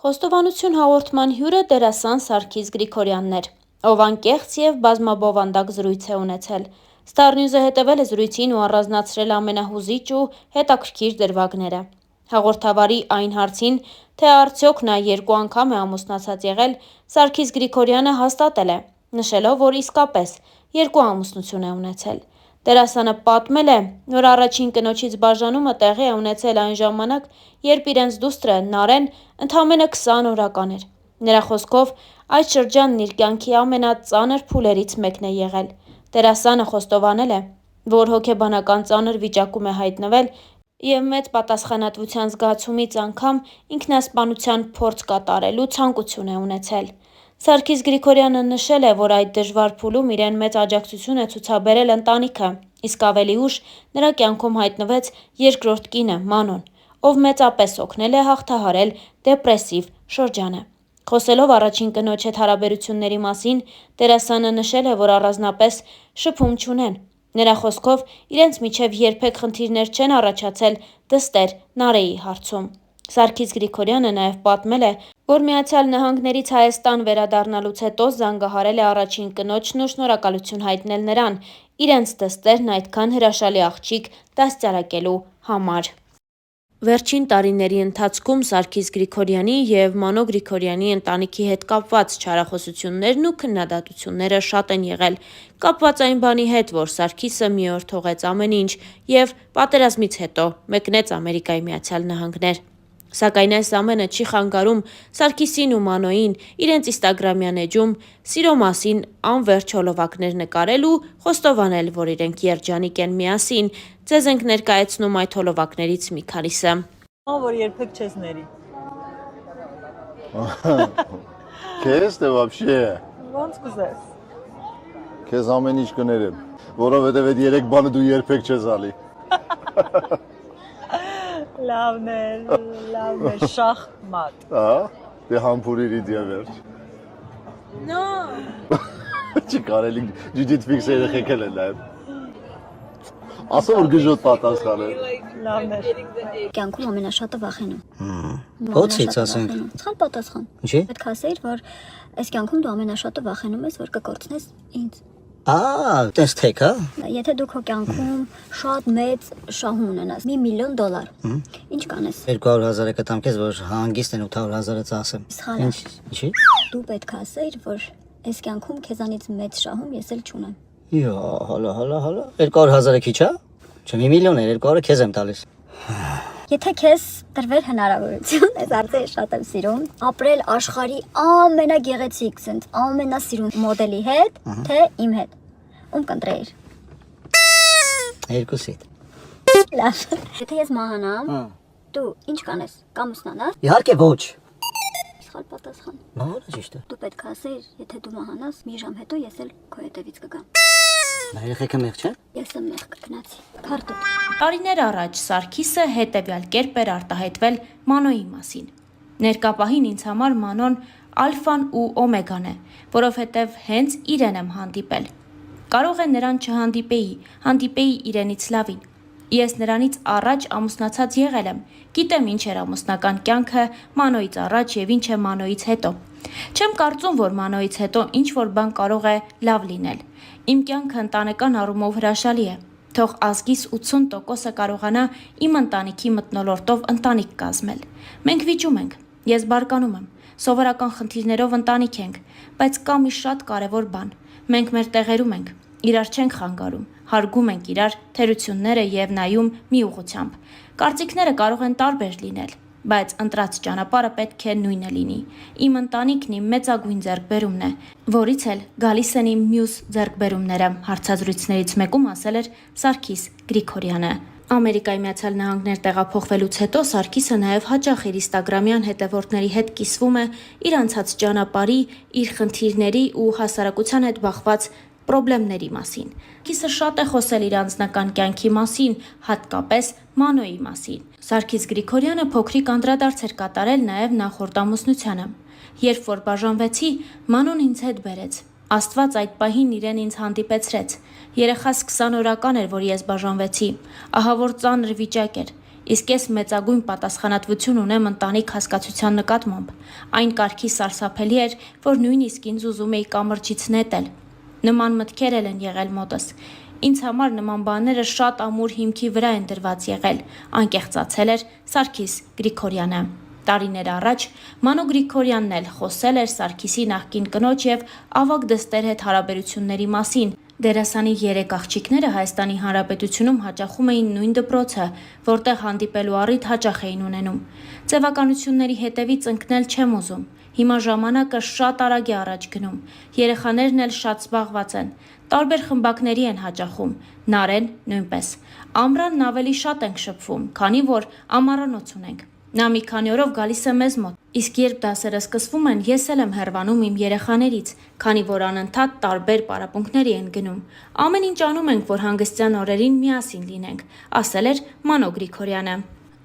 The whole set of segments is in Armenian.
Խոստովանություն հաղորդման հյուրը դերասան Սարգիս Գրիգորյանն էր, ով անկեղծ և բազմաբովանդակ զրույց է ունեցել։ Star News-ը հետևել է զրույցին ու առանձնացրել ամենահուզիչ ու հետաքրքիր դրվագները։ Հաղորդավարի այն հարցին, թե արդյոք նա 2 անգամ է ամուսնացած եղել, Սարգիս Գրիգորյանը հաստատել է, նշելով, որ իսկապես 2 ամուսնություն է ունեցել։ Դերասանը պատմել է, որ առաջին կնոջից բաժանումը տեղի է ունեցել այն ժամանակ, երբ իրենց դուստրը Նարեն ընդամենը 20 օրական էր։ Նրա խոսքով, այդ շրջանն իր կյանքի ամենածանր փուլերից մեկն է եղել։ Դերասանը խոստովանել է, որ հոգեբանական ծանր վիճակում է հայտնվել և մեծ պատասխանատվության զգացումից անգամ ինքնասպանության փորձ կատարելու ցանկություն է ունեցել։ Սարգիս Գրիգորյանը նշել է, որ այդ դժվար փուլում իրեն մեծ աջակցություն է ցուցաբերել ընտանիքը, իսկ ավելի ուշ նրա կյանքում հայտնվեց երկրորդ կինը՝ Մանոն, ով մեծապես օգնել է հաղթահարել դեպրեսիվ շրջանը։ Խոսելով առաջին կնոջ հետ հարաբերությունների մասին, դերասանը նշել է, որ առանձնապես շփում չունեն։ Նրա խոսքով, իրենց միջև երբեք խնդիրներ չեն առաջացել դստեր Նարեի հարցում։ Սարգիս Գրիգորյանը նաև պատմել է, որ Միացյալ Նահանգներից Հայաստան վերադառնալուց հետո զանգահարել է առաջին կնոջն ու շնորհակալություն հայտնել նրան, իրենց դստերն այդքան հրաշալի աղջիկ դաստիարակելու համար։ Վերջին տարիների ընթացքում Սարգիս Գրիգորյանի և Մանո Գրիգորյանի ընտանիքի հետ կապված չարախոսություններն ու քննադատությունները շատ են եղել, կապված այն բանի հետ, որ Սարգիսը մի օր թողեց ամեն ինչ և պատերազմից հետո մեկնեց Ամերիկայի Միացյալ Նահանգներ։ Սակայն այս ամենը չի խանգարում Սարգիսին ու Մանոյին իրենց ինստագրամյան էջում սիրո մասին անվերջ հոլովակներ նկարել ու խոստովանել, որ իրենք երջանիկ են միասին։ Ձեզ ենք ներկայացնում այդ հոլովակներից մի քանիսը։ Որ երբեք չես ների։ Քեզ թե вообще։ Ոնց կուզես։ Քեզ ամեն ինչ կներեմ, որովհետև այդ 3 բանը դու երբեք չես ալի։ Լավն է, շախմատ։ Ահա, դե համբուրիր իդիա վերջ։ No։ Չի կարելի ջուջիտ ֆիքսը երեխեքել են նաև։ Ասա որ գժոտ պատասխան է։ Լավն է։ Կյանքում ամենաշատը վախենում։ Ո՞ցից ասենք։ Ցան պատասխան։ Ինչի։ Պետք է ասեիր, որ այս կյանքում դու ամենաշատը վախենում ես, որ կկորցնես ինձ։ Տես թեք, հա։ Եթե դու քո կյանքում շատ մեծ շահում ունենաս, $1 միլիոն, ինչ կանես։ 200,000-ը կտամ քեզ, որ հանգիստ են 800,000-ը ծասեմ։ Սխալ է։ Ինչի։ Դու պետք է ասեիր, որ այս կյանքում քեզանից մեծ շահում ես էլ չունեմ։ Հալա։ 200,000-ը քիչ է։ Չէ, 1 միլիոն է, 200-ը քեզ եմ տալիս։ Եթե քեզ տրվեր հնարավորություն, այս արդեն շատ եմ սիրում, ապրել աշխարհի ամենագեղեցիկ, sense ամենասիրուն մոդելի հետ, թե իմ հետ, ում կընտրեիր։ Երկուսիդ։ Լավ։ Եթե ես մահանամ, դու ինչ կանես, կամուսնանաս։ Իհարկե ոչ։ Սխալ պատասխան։ Որը ճիշտ է։ Դու պետք է ասեիր, եթե դու մահանաս, մի ժամ հետո ես էլ քո հետևից կգամ։ Երեխեքը մեղ չեն։ Ես եմ մեղ կգնացի։ Քարտոտ։ Տարիներ առաջ Սարգիսը հետևյալ կերպ էր արտահայտվել Մանոյի մասին։ Ներկա պահին ինձ համար Մանոն ալֆան ու օմեգան է, որովհետև հենց իրեն եմ հանդիպել։ Կարող է նրան հանդիպեի իրենից լավին։ Ես նրանից առաջ ամուսնացած եղել եմ, գիտեմ ինչ էր ամուսնական կյանքը Մանոյից առաջ և ինչ է Մանոյից հետո։ Չեմ կարծում, որ Մանոյից հետո ինչ-որ բան կարող է լավ լինել։ Իմ կյանքը ընտանեկան առումով հրաշալի է։ Թող ազգիս 80%-ը կարողանա իմ ընտանիքի մթնոլորտով ընտանիք կազմել։ Մենք վիճում ենք, ես բարկանում եմ, սովորական խնդիրներով ընտանիք ենք, բայց կա մի շատ կարևոր բան։ Մենք մեր տեղերում ենք, իրար չենք խանգարում, հարգում ենք իրար թերությունները և նայում մի ուղղությամբ։ Կարծիքները կարող են տարբեր լինել, բայց ընտրած ճանապարհը պետք է նույնը լինի։ Իմ ընտանիքն իմ մեծագույն ձեռքբերումն է, որից էլ գալիս են իմ մյուս ձեռքբերումները, հարցազրույցներից մեկում ասել էր Սարգիս Գրիգորյանը։ Ամերիկայի Միացյալ Նահանգներ տեղափոխվելուց հետո Սարգիսը նաև հաճախ իր ինստագրամյան հետևորդների հետ կիսվում է իր անցած ճանապարհի, իր խնդիրների ու հասարակության հետ բախված պրոբլեմների մասին։ Սարգիսը շատ է խոսել իր անձնական կյանքի մասին, հատկապես Մանոյի մասին։ Սարգիս Գրիգորյանը փոքրիկ անդրադարձ էր կատարել նաև նախորդ ամուսնությանը։ Երբ որ բաժանվեցի, Մանոն ինձ հետ բերեց։ Աստված այդ պահին իրեն ինձ հանդիպեցրեց։ Երեխաս 20 օրական էր, որ ես բաժանվեցի։ Ահա որ ծանր վիճակ էր։ Իսկ ես մեծագույն պատասխանատվություն ունեմ ընտանիք հասկացության նկատմամբ։ Այն կարգի սարսափելի էր, որ նույնիսկ ինձ ուզում էի կամրջից նետել։ Նման մտքեր են եղել մոտս։ Ինձ համար նման բաները շատ ամուր հիմքի վրա են դրված եղել, անկեղծացել էր Սարգիս Գրիգորյանը։ Տարիներ առաջ Մանո Գրիգորյանն էլ խոսել էր Սարգիսի նախկին կնոջ եւ ավագ դստեր հետ հարաբերությունների մասին։ Դերասանի 3 աղջիկները Հայաստանի Հանրապետությունում հաճախում էին նույն դպրոցը, որտեղ հանդիպելու առիթ հաճախ էին ունենում։ Ձևականությունների հետևից ընկնել չեմ ուզում։ Հիմա ժամանակը շատ արագ է առաջ գնում։ Երեխաներն էլ շատ զբաղված են։ Տարբեր խմբակների են հաճախում։ Նարեն նույնպես։ Ամրանն ավելի շատ ենք շփվում, քանի որ ամառանոց ունենք։ Նա մի քանի օրով գալիս է մեզ մոտ, իսկ երբ դասերը սկսվում են, ես էլ եմ հեռվանում իմ երեխաներից, քանի որ անընդհատ տարբեր պարապմունքների են գնում։ Ամեն ինչ անում ենք, որ հանգստյան օրերին միասին լինենք, ասել էր Մանո Գրիգորյանը։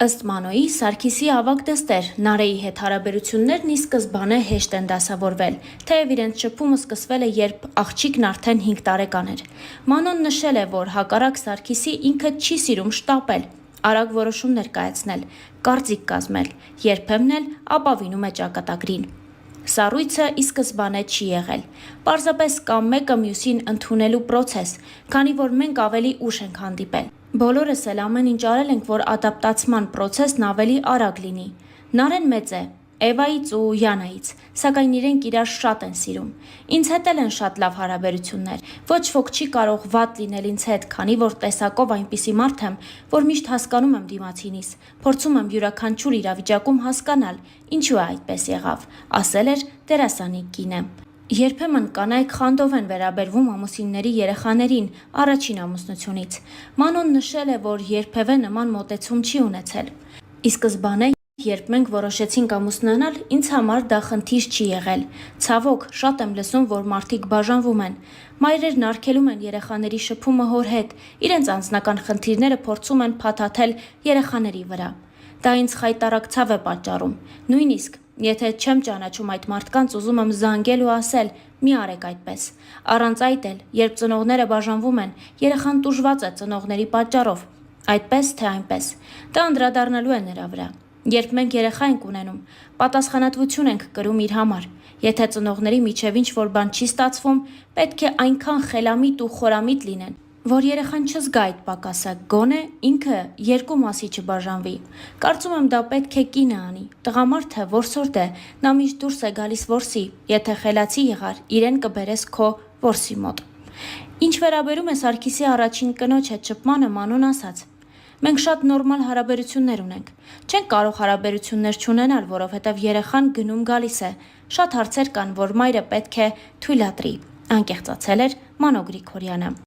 Ըստ Մանոյի, Սարգիսի ավագ դստեր Նարեի հետ հարաբերություններն ի սկզբանե հեշտ են դասավորվել, թեև իրենց շփումը սկսվել է, երբ աղջիկն արդեն 5 տարեկան էր։ Մանոն նշել է, որ հակառակ Սարգիսի ինքը չի սիրում շտապել, արագ որոշումներ կայացնել, կարծիք կազմել, երբեմն էլ ապավինում է ճակատագրին։ Սառույցը ի սկզբանե չի եղել։ Պարզապես կամ մեկը մյուսին ընդունելու process, քանի որ մենք ավելի ուշ ենք հանդիպել։ Բոլորս էլ ամեն ինչ արել ենք, որ ադապտացման process-ն ավելի արագ լինի։ Նարեն մեծ է, Էվայից ու Յանայից, սակայն իրենք իրար շատ են սիրում։ Ինձ հետ էլ են շատ լավ հարաբերություններ։ Ոչ ոք չի կարող վատ լինել ինձ հետ, քանի որ տեսակով այնպիսի մարդ եմ, որ միշտ հասկանում եմ դիմացինիս, փորձում եմ յուրաքանչյուր իրավիճակում հասկանալ, ինչու է այդպես եղավ, ասել էր դերասանի կինը։ Երբեմն կանայք խանդով են վերաբերվում ամուսինների երեխաներին առաջին ամուսնությունից։ Մանոն նշել է, որ երբևէ նման մոտեցում չի ունեցել։ Ի սկզբանե, երբ մենք որոշեցինք ամուսնանալ, ինձ համար դա խնդիր չի եղել։ Ցավոք, շատ եմ լսում, որ մարդիկ բաժանվում են։ Մայրերն արգելում են երեխաների շփումը հոր հետ, իրենց անձնական խնդիրները փորձում են փաթաթել երեխաների վրա։ Դա ինձ խայտառակ ցավ է պատճառում։ Նույնիսկ, եթե չեմ ճանաչում այդ մարդկանց, ուզում եմ զանգել ու ասել՝ մի արեք այդպես։ Առանց այդ էլ, երբ ծնողները բաժանվում են, երեխան տուժված է ծնողների պատճառով։ Այդպես թե այնպես։ Դա անդրադառնալու է նրա վրա։ Երբ մենք երեխա ենք ունենում, պատասխանատվություն ենք կրում իր համար։ Եթե ծնողների միջև ինչ-որ բան չի ստացվում, պետք է այնքան խելամիտ ու խորամիտ լինեն, որ երեխան չզգա այդ պակասը, գոնե ինքը երկու մասի չբաժանվի։ Կարծում եմ դա պետք է կինը անի։ Տղամարդը որսորդ է, նա միշտ դուրս է գալիս որսի, եթե խելացի եղար, իրեն կբերես քո որսի մոտ։ Ինչ վերաբերում է Սարգիսի առաջին կնոջ հետ շփմանը, Մանոն ասաց. Մենք շատ նորմալ հարաբերություններ ունենք։ Չենք կարող հարաբերություններ չունենալ, որովհետև երեխան գնում գալիս է։ Շատ հարցեր կան, որ մայրը պետք է թույլատրի, անկեղծացել էր Մանո Գրիգորյանը։